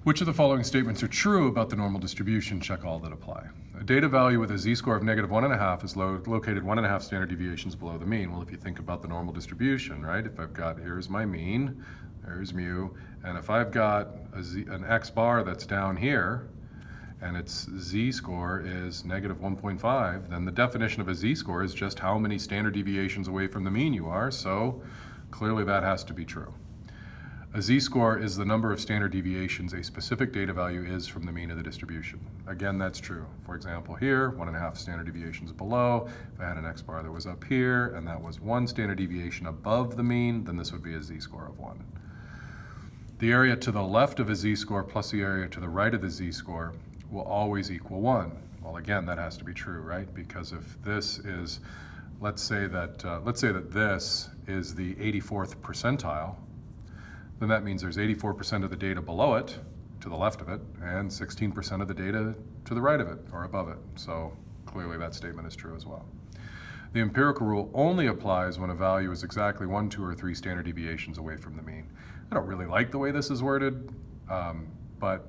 Which of the following statements are true about the normal distribution? Check all that apply. A data value with a z-score of -1.5 is located 1.5 standard deviations below the mean. Well, if you think about the normal distribution, right? If I've got, here's my mean, there's mu, and if I've got an x bar that's down here, and its z-score is -1.5, then the definition of a z-score is just how many standard deviations away from the mean you are, so clearly that has to be true. A z-score is the number of standard deviations a specific data value is from the mean of the distribution. Again, that's true. For example, here, 1.5 standard deviations below. If I had an x-bar that was up here, and that was 1 standard deviation above the mean, then this would be a z-score of 1. The area to the left of a z-score plus the area to the right of the z-score will always equal 1. Well, again, that has to be true, right? Because if this is, let's say that this is the 84th percentile, then that means there's 84% of the data below it, to the left of it, and 16% of the data to the right of it, or above it. So clearly that statement is true as well. The empirical rule only applies when a value is exactly 1, 2, or 3 standard deviations away from the mean. I don't really like the way this is worded, but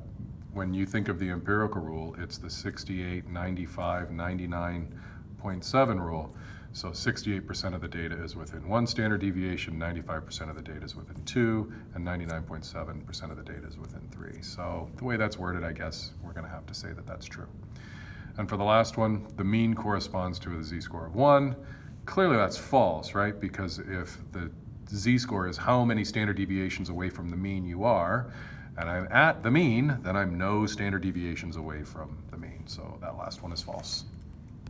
when you think of the empirical rule, it's the 68, 95, 99.7 rule. So 68% of the data is within 1 standard deviation, 95% of the data is within 2, and 99.7% of the data is within 3. So the way that's worded, I guess we're going to have to say that that's true. And for the last one, the mean corresponds to a z-score of 1. Clearly that's false, right? Because if the z-score is how many standard deviations away from the mean you are, and I'm at the mean, then I'm no standard deviations away from the mean. So that last one is false.